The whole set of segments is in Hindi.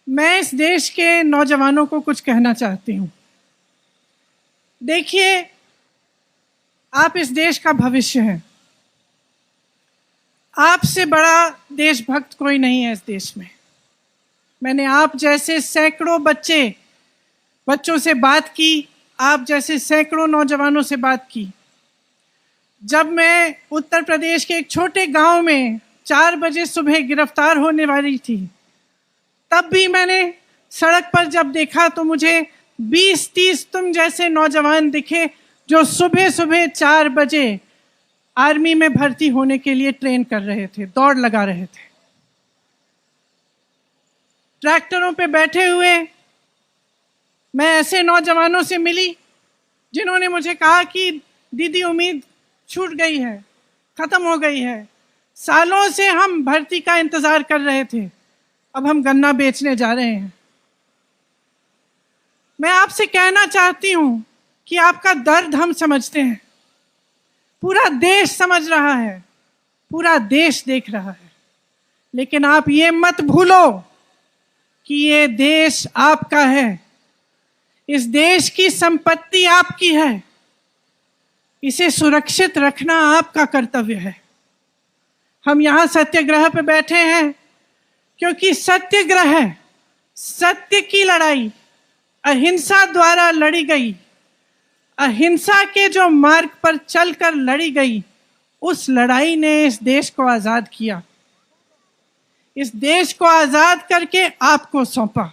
मैं इस देश के नौजवानों को कुछ कहना चाहती हूँ। देखिए, आप इस देश का भविष्य हैं। आपसे बड़ा देशभक्त कोई नहीं है इस देश में। मैंने आप जैसे सैकड़ों बच्चों से बात की, आप जैसे सैकड़ों नौजवानों से बात की। जब मैं उत्तर प्रदेश के एक छोटे गांव में 4 बजे सुबह गिरफ्तार होने वाली थी, तब भी मैंने सड़क पर जब देखा तो मुझे 20-30 तुम जैसे नौजवान दिखे जो सुबह सुबह 4 बजे आर्मी में भर्ती होने के लिए ट्रेन कर रहे थे, दौड़ लगा रहे थे। ट्रैक्टरों पे बैठे हुए मैं ऐसे नौजवानों से मिली जिन्होंने मुझे कहा कि दीदी, उम्मीद छूट गई है, खत्म हो गई है। सालों से हम भर्ती का इंतजार कर रहे थे, अब हम गन्ना बेचने जा रहे हैं। मैं आपसे कहना चाहती हूं कि आपका दर्द हम समझते हैं, पूरा देश समझ रहा है, पूरा देश देख रहा है। लेकिन आप ये मत भूलो कि ये देश आपका है, इस देश की संपत्ति आपकी है, इसे सुरक्षित रखना आपका कर्तव्य है। हम यहाँ सत्याग्रह पे बैठे हैं क्योंकि सत्याग्रह, सत्य की लड़ाई अहिंसा द्वारा लड़ी गई, अहिंसा के जो मार्ग पर चलकर लड़ी गई, उस लड़ाई ने इस देश को आजाद किया। इस देश को आजाद करके आपको सौंपा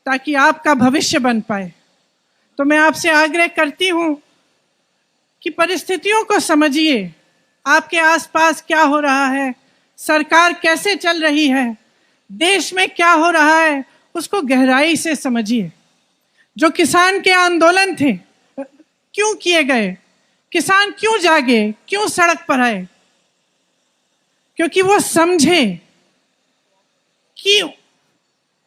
ताकि आपका भविष्य बन पाए। तो मैं आपसे आग्रह करती हूं कि परिस्थितियों को समझिए, आपके आसपास क्या हो रहा है, सरकार कैसे चल रही है, देश में क्या हो रहा है, उसको गहराई से समझिए। जो किसान के आंदोलन थे, क्यों किए गए, किसान क्यों जागे, क्यों सड़क पर आए? क्योंकि वो समझे कि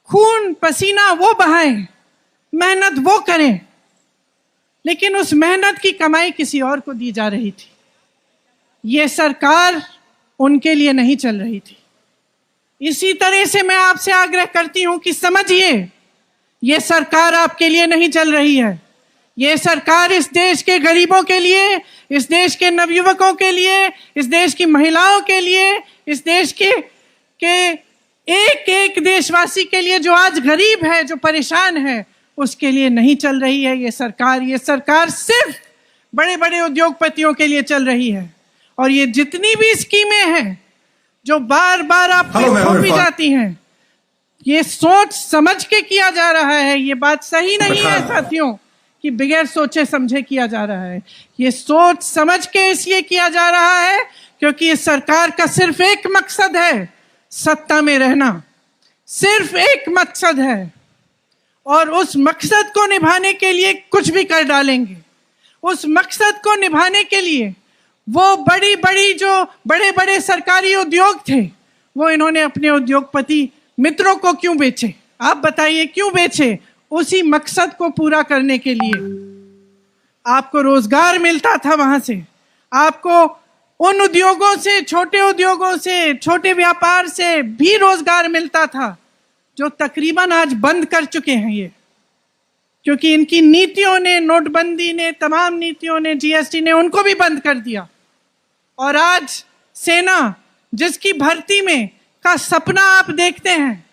खून पसीना वो बहाएं, मेहनत वो करें, लेकिन उस मेहनत की कमाई किसी और को दी जा रही थी। ये सरकार उनके लिए नहीं चल रही थी। इसी तरह से मैं आपसे आग्रह करती हूं कि समझिए, ये सरकार आपके लिए नहीं चल रही है। ये सरकार इस देश के गरीबों के लिए, इस देश के नवयुवकों के लिए, इस देश की महिलाओं के लिए, इस देश के एक एक देशवासी के लिए जो आज गरीब है, जो परेशान है, उसके लिए नहीं चल रही है ये सरकार सिर्फ बड़े बड़े उद्योगपतियों के लिए चल रही है। और ये जितनी भी स्कीमें हैं जो बार बार आपको थोपी जाती हैं, ये सोच समझ के किया जा रहा है। ये बात सही नहीं है साथियों कि बगैर सोचे समझे किया जा रहा है। ये सोच समझ के इसलिए किया जा रहा है क्योंकि इस सरकार का सिर्फ एक मकसद है, सत्ता में रहना। सिर्फ एक मकसद है और उस मकसद को निभाने के लिए कुछ भी कर डालेंगे। उस मकसद को निभाने के लिए वो जो बड़े बड़े सरकारी उद्योग थे, वो इन्होंने अपने उद्योगपति मित्रों को क्यों बेचे? आप बताइए, क्यों बेचे? उसी मकसद को पूरा करने के लिए। आपको रोजगार मिलता था वहां से, आपको उन उद्योगों से, छोटे उद्योगों से, छोटे व्यापार से भी रोजगार मिलता था जो तकरीबन आज बंद कर चुके हैं ये, क्योंकि इनकी नीतियों ने, नोटबंदी ने, तमाम नीतियों ने, जीएसटी ने उनको भी बंद कर दिया। और आज सेना, जिसकी भर्ती में का सपना आप देखते हैं,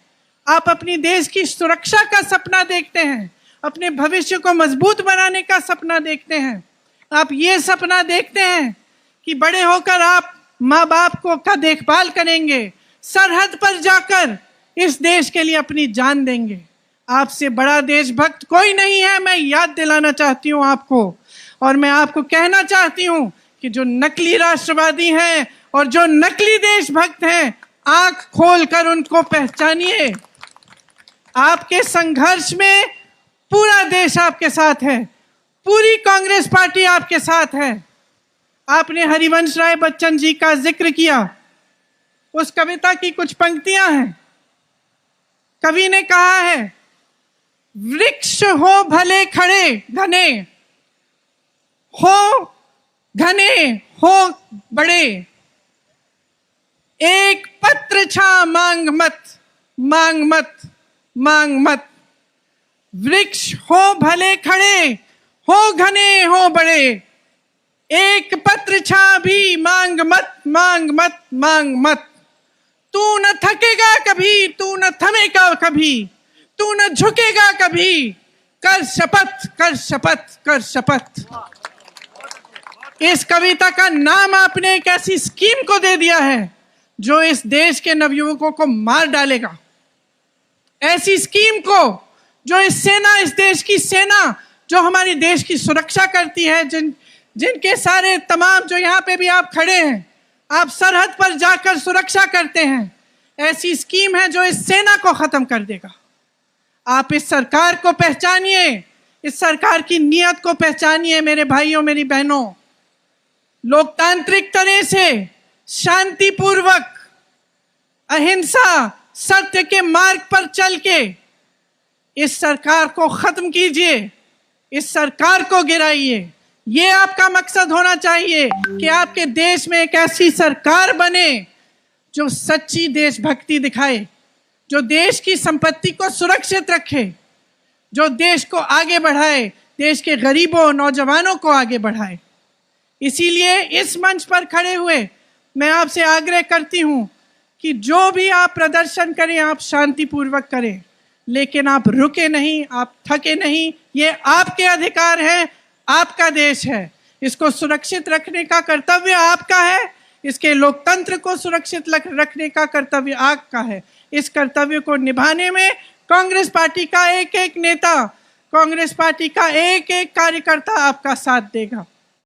आप अपनी देश की सुरक्षा का सपना देखते हैं, अपने भविष्य को मजबूत बनाने का सपना देखते हैं, आप ये सपना देखते हैं कि बड़े होकर आप माँ बाप को का देखभाल करेंगे, सरहद पर जाकर इस देश के लिए अपनी जान देंगे। आपसे बड़ा देशभक्त कोई नहीं है, मैं याद दिलाना चाहती हूँ आपको। और मैं आपको कहना चाहती हूँ कि जो नकली राष्ट्रवादी हैं और जो नकली देशभक्त हैं, आंख खोलकर उनको पहचानिए। आपके संघर्ष में पूरा देश आपके साथ है, पूरी कांग्रेस पार्टी आपके साथ है। आपने हरिवंश राय बच्चन जी का जिक्र किया, उस कविता की कुछ पंक्तियां हैं। कवि ने कहा है, वृक्ष हो भले खड़े घने, हो घने हो बड़े, एक पत्र छा मांग मत, मांग मत। वृक्ष हो भले खड़े, हो घने हो बड़े, एक पत्र छा भी मांग मत, मांग मत, मांग मत। तू न थकेगा कभी, तू न थमेगा कभी, तू न झुकेगा कभी, कर शपथ, कर शपथ, कर शपथ। इस कविता का नाम आपने एक ऐसी स्कीम को दे दिया है जो इस देश के नवयुवकों को मार डालेगा। ऐसी स्कीम को जो इस देश की सेना जो हमारी देश की सुरक्षा करती है, जिनके सारे तमाम जो यहाँ पे भी आप खड़े हैं, आप सरहद पर जाकर सुरक्षा करते हैं, ऐसी स्कीम है जो इस सेना को खत्म कर देगा। आप इस सरकार को पहचानिए, इस सरकार की नीयत को पहचानिए मेरे भाइयों, मेरी बहनों। लोकतांत्रिक तरह से शांतिपूर्वक, अहिंसा, सत्य के मार्ग पर चल के इस सरकार को खत्म कीजिए, इस सरकार को गिराइए। ये आपका मकसद होना चाहिए कि आपके देश में एक ऐसी सरकार बने जो सच्ची देशभक्ति दिखाए, जो देश की संपत्ति को सुरक्षित रखे, जो देश को आगे बढ़ाए, देश के गरीबों, नौजवानों को आगे बढ़ाए। इसीलिए इस मंच पर खड़े हुए मैं आपसे आग्रह करती हूं कि जो भी आप प्रदर्शन करें, आप शांतिपूर्वक करें, लेकिन आप रुके नहीं, आप थके नहीं। ये आपके अधिकार है, आपका देश है, इसको सुरक्षित रखने का कर्तव्य आपका है, इसके लोकतंत्र को सुरक्षित रखने का कर्तव्य आपका है। इस कर्तव्य को निभाने में कांग्रेस पार्टी का एक एक नेता, कांग्रेस पार्टी का एक एक कार्यकर्ता आपका साथ देगा।